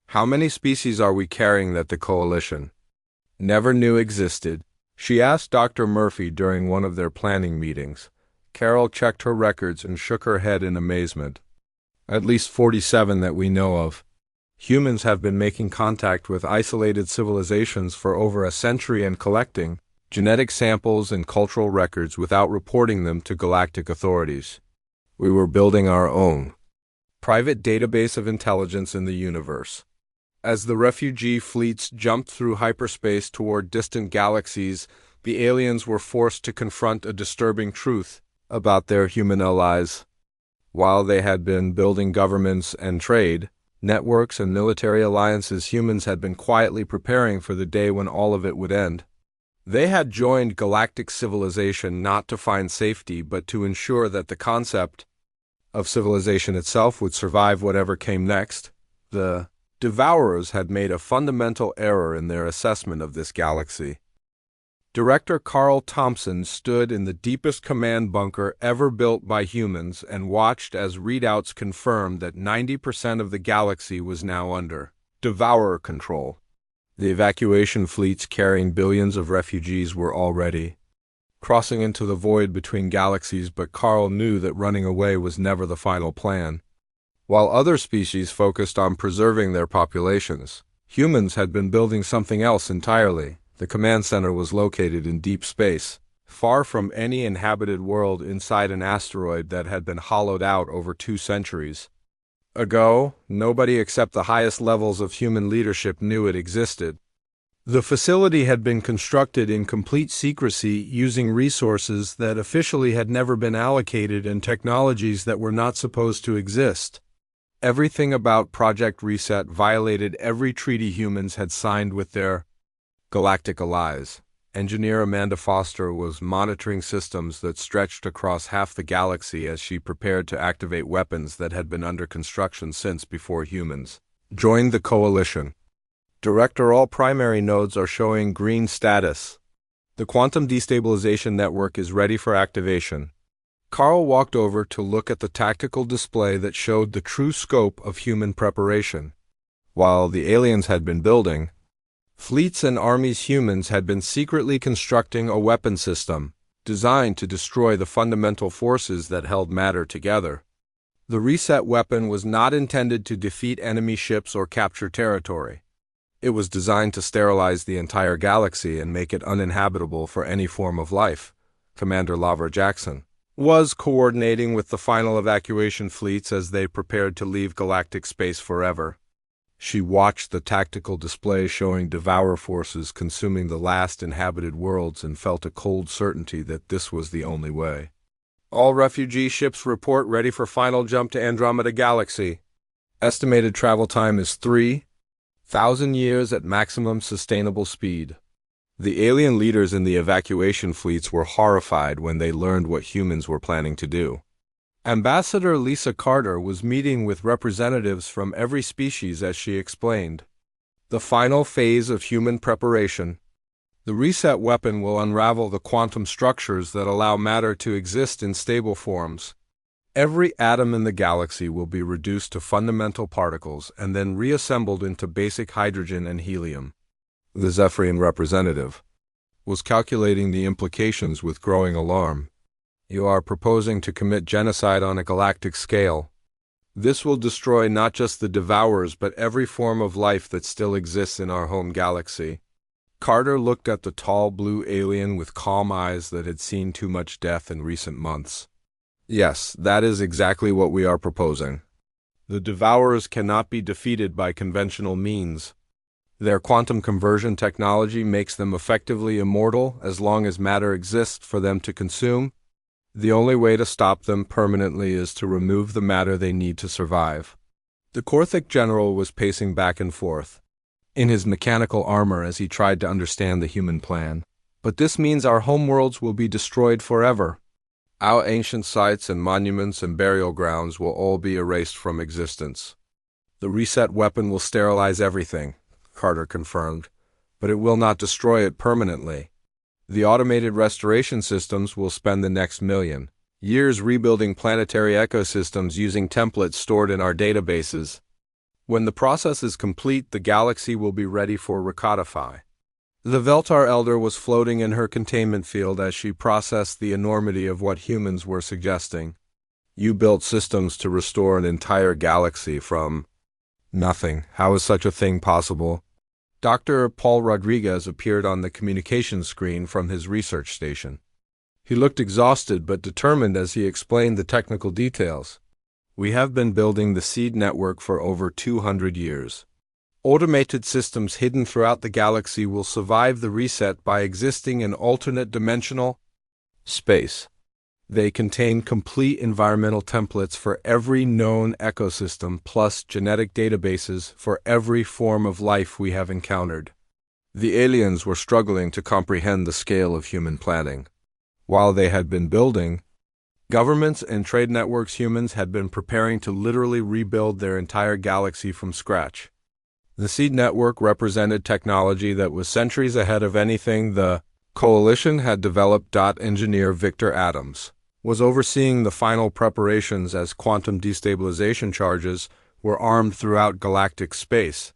"How many species are we carrying that the Coalition never knew existed?" she asked Dr. Murphy during one of their planning meetings. Carol checked her records and shook her head in amazement. "At least 47 that we know of," Humans have been making contact with isolated civilizations for over a century and collecting genetic samples and cultural records without reporting them to galactic authorities. We were building our own private database of intelligence in the universe. As the refugee fleets jumped through hyperspace toward distant galaxies, the aliens were forced to confront a disturbing truth about their human allies. While they had been building governments and trade, networks and military alliances, humans had been quietly preparing for the day when all of it would end. They had joined galactic civilization not to find safety, but to ensure that the concept of civilization itself would survive whatever came next. The Devourers had made a fundamental error in their assessment of this galaxy. Director Carl Thompson stood in the deepest command bunker ever built by humans and watched as readouts confirmed that 90% of the galaxy was now under Devourer control. The evacuation fleets carrying billions of refugees were already crossing into the void between galaxies, but Carl knew that running away was never the final plan. While other species focused on preserving their populations, humans had been building something else entirely. The command center was located in deep space, far from any inhabited world, inside an asteroid that had been hollowed out over 2 centuries ago. Nobody except the highest levels of human leadership knew it existed. The facility had been constructed in complete secrecy, using resources that officially had never been allocated and technologies that were not supposed to exist. Everything about Project Reset violated every treaty humans had signed with their galactic allies. Engineer Amanda Foster was monitoring systems that stretched across half the galaxy as she prepared to activate weapons that had been under construction since before humans joined the coalition. Director, all primary nodes are showing green status. The quantum destabilization network is ready for activation. Carl walked over to look at the tactical display that showed the true scope of human preparation. While the aliens had been building fleets and armies, humans had been secretly constructing a weapon system designed to destroy the fundamental forces that held matter together. The reset weapon was not intended to defeat enemy ships or capture territory. It was designed to sterilize the entire galaxy and make it uninhabitable for any form of life. Commander Lavra Jackson was coordinating with the final evacuation fleets as they prepared to leave galactic space forever. She watched the tactical display showing Devourer forces consuming the last inhabited worlds and felt a cold certainty that this was the only way. All refugee ships report ready for final jump to Andromeda Galaxy. Estimated travel time is 3,000 years at maximum sustainable speed. The alien leaders in the evacuation fleets were horrified when they learned what humans were planning to do. Ambassador Lisa Carter was meeting with representatives from every species as she explained the final phase of human preparation. The reset weapon will unravel the quantum structures that allow matter to exist in stable forms. Every atom in the galaxy will be reduced to fundamental particles and then reassembled into basic hydrogen and helium. The Zephyrian representative was calculating the implications with growing alarm. You are proposing to commit genocide on a galactic scale. This will destroy not just the Devourers but every form of life that still exists in our home galaxy. Carter looked at the tall blue alien with calm eyes that had seen too much death in recent months. Yes, that is exactly what we are proposing. The Devourers cannot be defeated by conventional means. Their quantum conversion technology makes them effectively immortal as long as matter exists for them to consume. The only way to stop them permanently is to remove the matter they need to survive. The Korthic general was pacing back and forth in his mechanical armor as he tried to understand the human plan. But this means our homeworlds will be destroyed forever. Our ancient sites and monuments and burial grounds will all be erased from existence. The reset weapon will sterilize everything, Carter confirmed, but it will not destroy it permanently. The automated restoration systems will spend the next million years rebuilding planetary ecosystems using templates stored in our databases. When the process is complete, the galaxy will be ready for recodify. The Veltar Elder was floating in her containment field as she processed the enormity of what humans were suggesting. You built systems to restore an entire galaxy from Nothing. How is such a thing possible? Dr. Paul Rodriguez appeared on the communications screen from his research station. He looked exhausted but determined as he explained the technical details. We have been building the seed network for over 200 years. Automated systems hidden throughout the galaxy will survive the reset by existing in alternate dimensional space. They contain complete environmental templates for every known ecosystem plus genetic databases for every form of life we have encountered. The aliens were struggling to comprehend the scale of human planning. While they had been building, governments and trade networks humans had been preparing to literally rebuild their entire galaxy from scratch. The seed network represented technology that was centuries ahead of anything the coalition had developed. Engineer Victor Adams was overseeing the final preparations as quantum destabilization charges were armed throughout galactic space.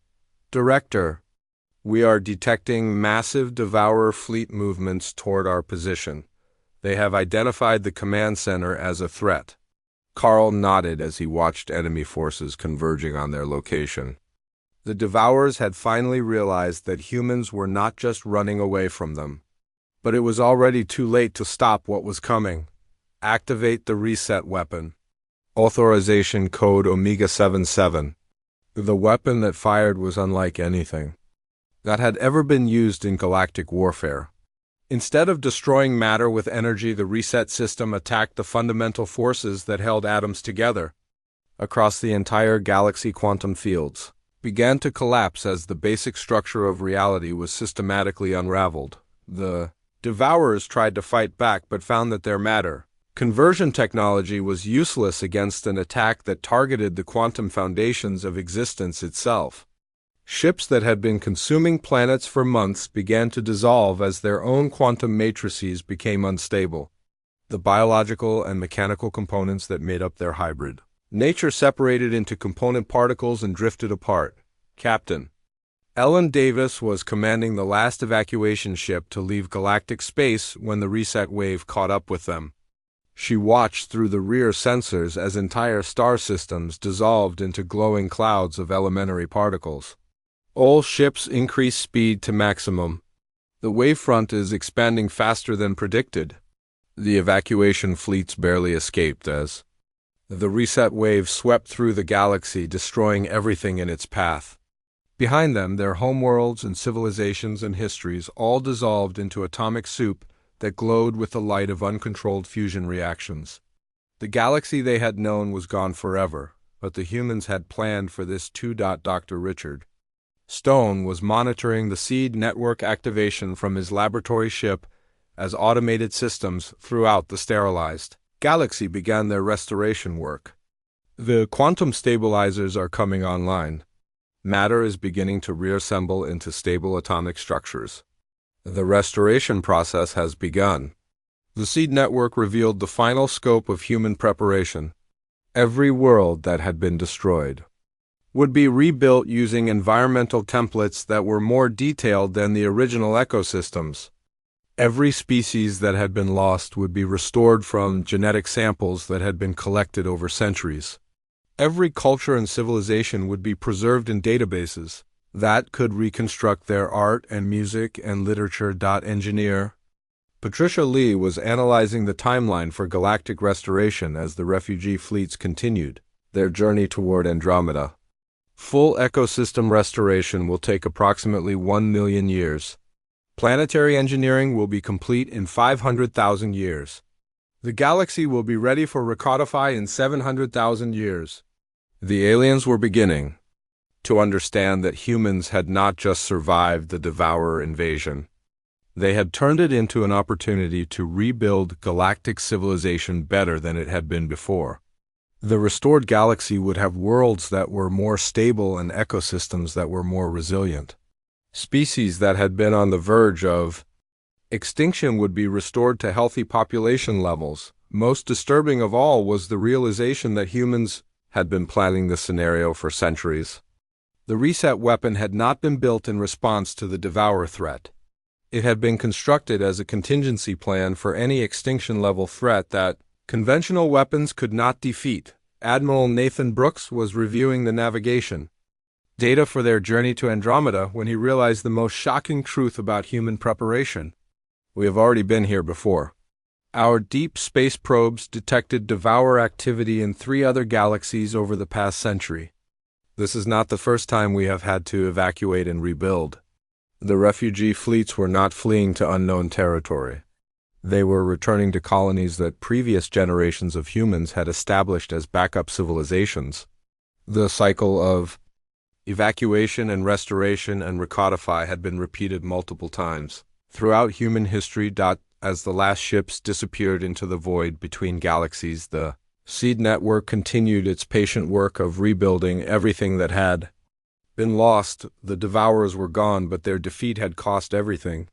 Director, we are detecting massive Devourer fleet movements toward our position. They have identified the command center as a threat. Carl nodded as he watched enemy forces converging on their location. The Devourers had finally realized that humans were not just running away from them, but it was already too late to stop what was coming. Activate the reset weapon. Authorization code Omega-77. The weapon that fired was unlike anything that had ever been used in galactic warfare. Instead of destroying matter with energy, the reset system attacked the fundamental forces that held atoms together. Across the entire galaxy, quantum fields began to collapse as the basic structure of reality was systematically unraveled. The Devourers tried to fight back but found that their matter conversion technology was useless against an attack that targeted the quantum foundations of existence itself. Ships that had been consuming planets for months began to dissolve as their own quantum matrices became unstable. The biological and mechanical components that made up their hybrid nature separated into component particles and drifted apart. Captain Ellen Davis was commanding the last evacuation ship to leave galactic space when the reset wave caught up with them. She watched through the rear sensors as entire star systems dissolved into glowing clouds of elementary particles. All ships increase speed to maximum. The wavefront is expanding faster than predicted. The evacuation fleets barely escaped as the reset wave swept through the galaxy, destroying everything in its path. Behind them, their homeworlds and civilizations and histories all dissolved into atomic soup that glowed with the light of uncontrolled fusion reactions. The galaxy they had known was gone forever, but the humans had planned for this too. Dr. Richard Stone was monitoring the seed network activation from his laboratory ship as automated systems throughout the sterilized galaxy began their restoration work. The quantum stabilizers are coming online. Matter is beginning to reassemble into stable atomic structures. The restoration process has begun. The seed network revealed the final scope of human preparation. Every world that had been destroyed would be rebuilt using environmental templates that were more detailed than the original ecosystems. Every species that had been lost would be restored from genetic samples that had been collected over centuries. Every culture and civilization would be preserved in databases that could reconstruct their art and music and literature. Engineer Patricia Lee was analyzing the timeline for galactic restoration as the refugee fleets continued their journey toward Andromeda. Full ecosystem restoration will take approximately 1 million years. Planetary engineering will be complete in 500,000 years. The galaxy will be ready for recodify in 700,000 years. The aliens were beginning to understand that humans had not just survived the Devourer invasion. They had turned it into an opportunity to rebuild galactic civilization better than it had been before. The restored galaxy would have worlds that were more stable and ecosystems that were more resilient. Species that had been on the verge of extinction would be restored to healthy population levels. Most disturbing of all was the realization that humans had been planning this scenario for centuries. The reset weapon had not been built in response to the Devourer threat. It had been constructed as a contingency plan for any extinction-level threat that conventional weapons could not defeat. Admiral Nathan Brooks was reviewing the navigation data for their journey to Andromeda when he realized the most shocking truth about human preparation. We have already been here before. Our deep space probes detected devour activity in 3 other galaxies over the past century. This is not the first time we have had to evacuate and rebuild. The refugee fleets were not fleeing to unknown territory. They were returning to colonies that previous generations of humans had established as backup civilizations. The cycle of evacuation and restoration and recodify had been repeated multiple times throughout human history. As the last ships disappeared into the void between galaxies, the Seed Network continued its patient work of rebuilding everything that had been lost. The Devourers were gone, but their defeat had cost everything.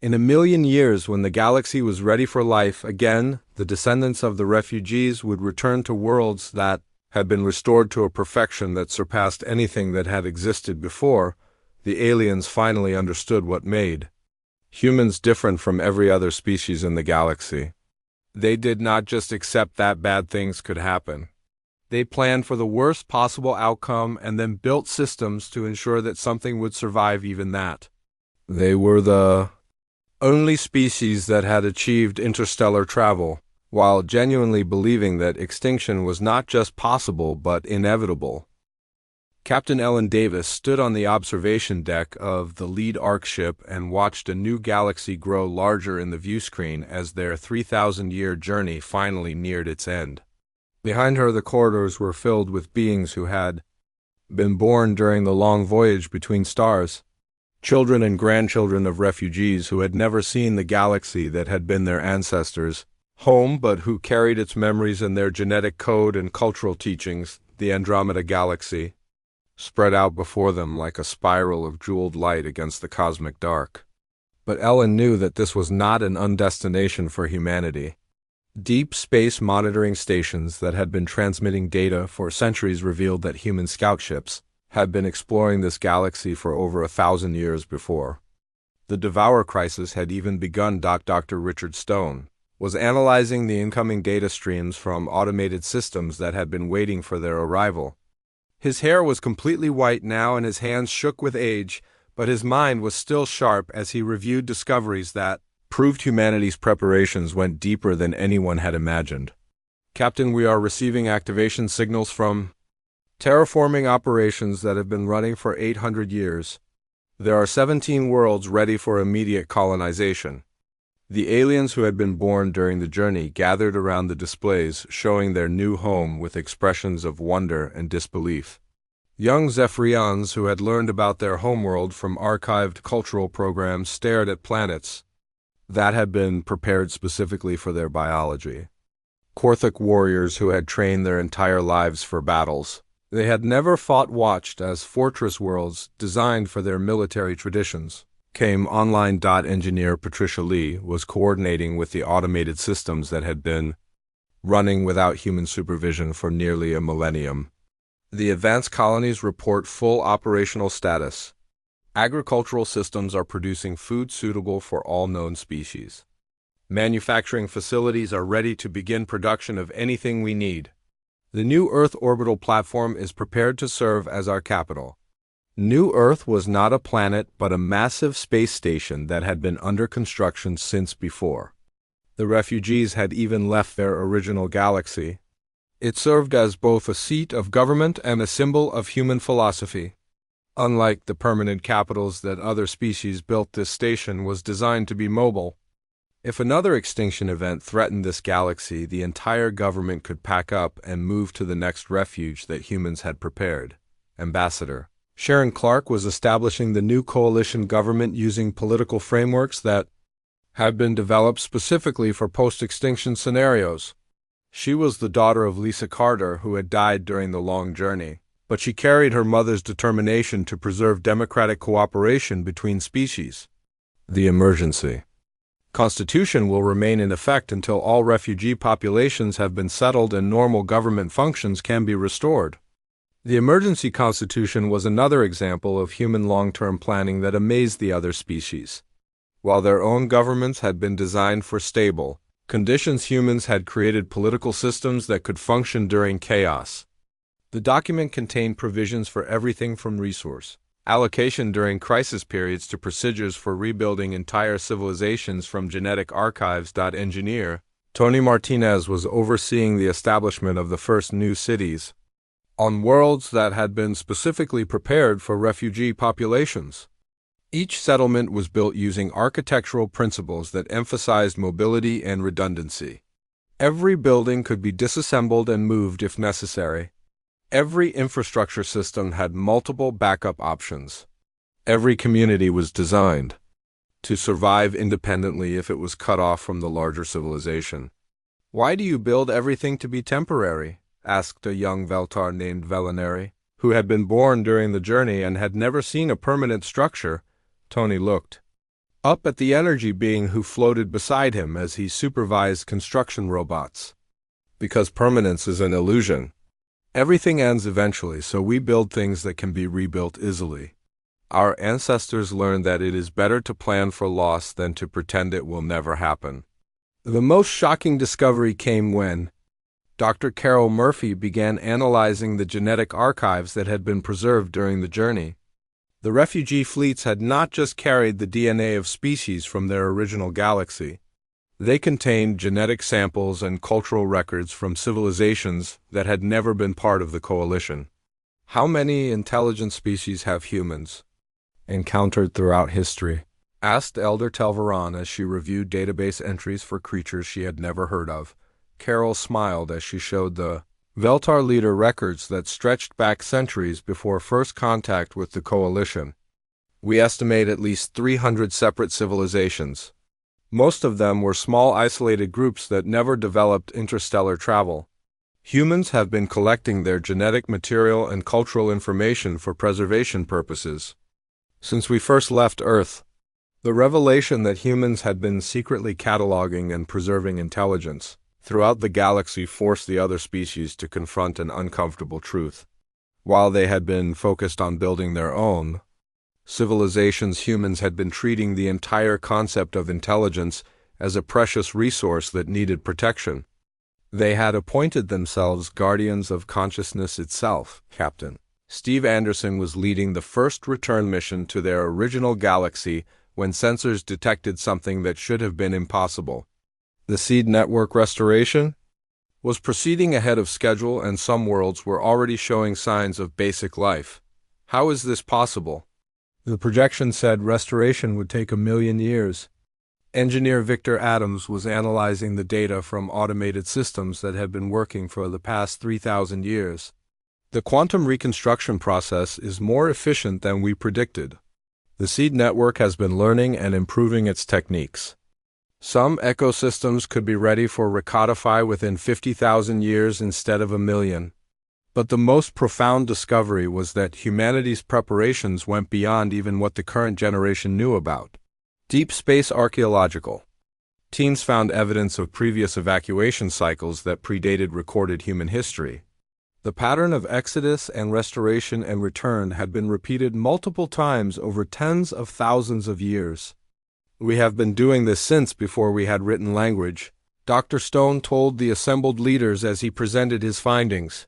In 1,000,000 years, when the galaxy was ready for life again, the descendants of the refugees would return to worlds that had been restored to a perfection that surpassed anything that had existed before. The aliens finally understood what made humans different from every other species in the galaxy. They did not just accept that bad things could happen. They planned for the worst possible outcome and then built systems to ensure that something would survive even that. They were the only species that had achieved interstellar travel, while genuinely believing that extinction was not just possible but inevitable. Captain Ellen Davis stood on the observation deck of the lead Orc ship and watched a new galaxy grow larger in the viewscreen as their 3,000-year journey finally neared its end. Behind her, the corridors were filled with beings who had been born during the long voyage between stars, children and grandchildren of refugees who had never seen the galaxy that had been their ancestors' home, but who carried its memories and their genetic code and cultural teachings. The Andromeda Galaxy spread out before them like a spiral of jeweled light against the cosmic dark. But Ellen knew that this was not an undestination for humanity. Deep space monitoring stations that had been transmitting data for centuries revealed that human scout ships had been exploring this galaxy for over 1,000 years before. The Devour crisis had even begun. Dr. Richard Stone was analyzing the incoming data streams from automated systems that had been waiting for their arrival. His hair was completely white now and his hands shook with age, but his mind was still sharp as he reviewed discoveries that proved humanity's preparations went deeper than anyone had imagined. Captain, we are receiving activation signals from terraforming operations that have been running for 800 years. There are 17 worlds ready for immediate colonization. The aliens who had been born during the journey gathered around the displays, showing their new home with expressions of wonder and disbelief. Young Zephyrians who had learned about their homeworld from archived cultural programs stared at planets that had been prepared specifically for their biology. Korthic warriors who had trained their entire lives for battles they had never fought watched as fortress worlds designed for their military traditions came online. Engineer Patricia Lee was coordinating with the automated systems that had been running without human supervision for nearly a millennium. The advanced colonies report full operational status. Agricultural systems are producing food suitable for all known species. Manufacturing facilities are ready to begin production of anything we need. The New Earth orbital platform is prepared to serve as our capital. New Earth was not a planet but a massive space station that had been under construction since before the refugees had even left their original galaxy. It served as both a seat of government and a symbol of human philosophy. Unlike the permanent capitals that other species built, this station was designed to be mobile. If another extinction event threatened this galaxy, the entire government could pack up and move to the next refuge that humans had prepared. Ambassador Sharon Clark was establishing the new coalition government using political frameworks that had been developed specifically for post-extinction scenarios. She was the daughter of Lisa Carter, who had died during the long journey, but she carried her mother's determination to preserve democratic cooperation between species. The emergency constitution will remain in effect until all refugee populations have been settled and normal government functions can be restored. The emergency constitution was another example of human long-term planning that amazed the other species. While their own governments had been designed for stable conditions, humans had created political systems that could function during chaos. The document contained provisions for everything from resource allocation during crisis periods to procedures for rebuilding entire civilizations from genetic archives. Engineer Tony Martinez was overseeing the establishment of the first new cities on worlds that had been specifically prepared for refugee populations. Each settlement was built using architectural principles that emphasized mobility and redundancy. Every building could be disassembled and moved if necessary. Every infrastructure system had multiple backup options. Every community was designed to survive independently if it was cut off from the larger civilization. "Why do you build everything to be temporary?" asked a young Veltar named Velinari, who had been born during the journey and had never seen a permanent structure. Tony looked up at the energy being who floated beside him as he supervised construction robots. "Because permanence is an illusion. Everything ends eventually, so we build things that can be rebuilt easily. Our ancestors learned that it is better to plan for loss than to pretend it will never happen." The most shocking discovery came when Dr. Carol Murphy began analyzing the genetic archives that had been preserved during the journey. The refugee fleets had not just carried the DNA of species from their original galaxy. They contained genetic samples and cultural records from civilizations that had never been part of the coalition. "How many intelligent species have humans encountered throughout history?" asked Elder Telvaran as she reviewed database entries for creatures she had never heard of. Carol smiled as she showed the Veltar leader records that stretched back centuries before first contact with the coalition. "We estimate at least 300 separate civilizations. Most of them were small isolated groups that never developed interstellar travel. Humans have been collecting their genetic material and cultural information for preservation purposes since we first left Earth." The revelation that humans had been secretly cataloging and preserving intelligence throughout the galaxy forced the other species to confront an uncomfortable truth. While they had been focused on building their own civilizations, humans had been treating the entire concept of intelligence as a precious resource that needed protection. They had appointed themselves guardians of consciousness itself. Captain Steve Anderson was leading the first return mission to their original galaxy when sensors detected something that should have been impossible. The seed network restoration was proceeding ahead of schedule, and some worlds were already showing signs of basic life. How is this possible? The projection said restoration would take 1,000,000 years. Engineer Victor Adams was analyzing the data from automated systems that had been working for the past 3,000 years. "The quantum reconstruction process is more efficient than we predicted. The seed network has been learning and improving its techniques. Some ecosystems could be ready for recodify within 50,000 years instead of 1,000,000. But the most profound discovery was that humanity's preparations went beyond even what the current generation knew about. Deep space archaeological teams found evidence of previous evacuation cycles that predated recorded human history. The pattern of exodus and restoration and return had been repeated multiple times over tens of thousands of years. We have been doing this since before we had written language, Dr. Stone told the assembled leaders as he presented his findings.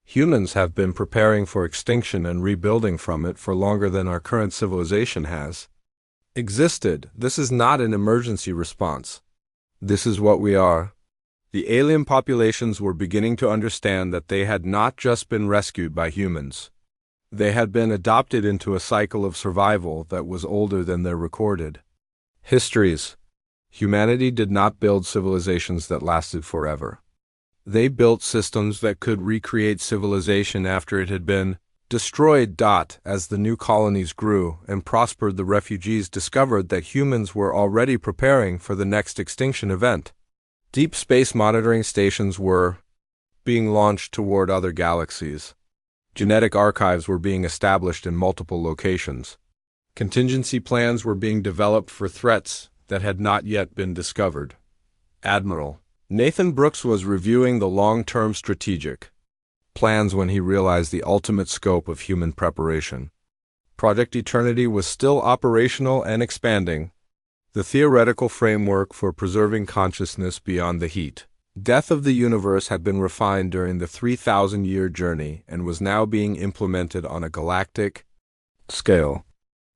Humans have been preparing for extinction and rebuilding from it for longer than our current civilization has existed. This is not an emergency response. This is what we are. The alien populations were beginning to understand that they had not just been rescued by humans. They had been adopted into a cycle of survival that was older than their recorded histories. Humanity did not build civilizations that lasted forever. They built systems that could recreate civilization after it had been destroyed. As the new colonies grew and prospered, the refugees discovered that humans were already preparing for the next extinction event. Deep space monitoring stations were being launched toward other galaxies. Genetic archives were being established in multiple locations. Contingency plans were being developed for threats that had not yet been discovered. Admiral Nathan Brooks was reviewing the long-term strategic plans when he realized the ultimate scope of human preparation. Project Eternity was still operational and expanding. The theoretical framework for preserving consciousness beyond the heat Death of the universe had been refined during the 3,000-year journey and was now being implemented on a galactic scale.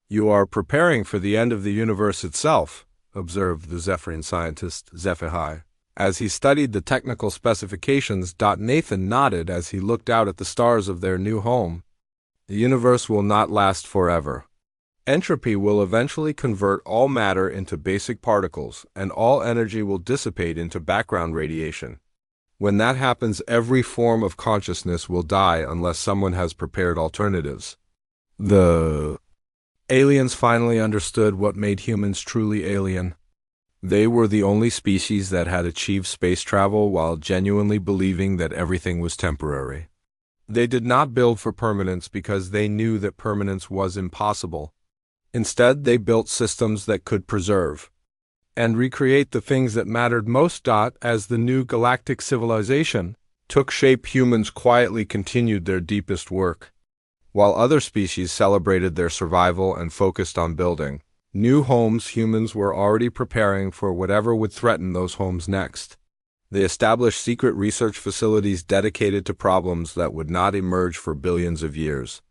"You are preparing for the end of the universe itself," observed the Zephyrian scientist HFY. As he studied the technical specifications, Nathan nodded as he looked out at the stars of their new home. "The universe will not last forever. Entropy will eventually convert all matter into basic particles, and all energy will dissipate into background radiation. When that happens, every form of consciousness will die unless someone has prepared alternatives." The aliens finally understood what made humans truly alien. They were the only species that had achieved space travel while genuinely believing that everything was temporary. They did not build for permanence because they knew that permanence was impossible. Instead, they built systems that could preserve and recreate the things that mattered most. As the new galactic civilization took shape, humans quietly continued their deepest work. While other species celebrated their survival and focused on building new homes, humans were already preparing for whatever would threaten those homes next. They established secret research facilities dedicated to problems that would not emerge for billions of years.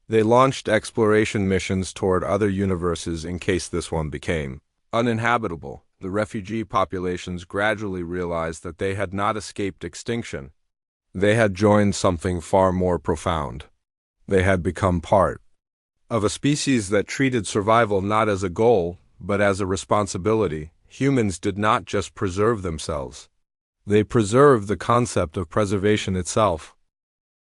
They launched exploration missions toward other universes in case this one became uninhabitable. The refugee populations gradually realized that they had not escaped extinction. They had joined something far more profound. They had become part of a species that treated survival not as a goal, but as a responsibility. Humans did not just preserve themselves. They preserved the concept of preservation itself.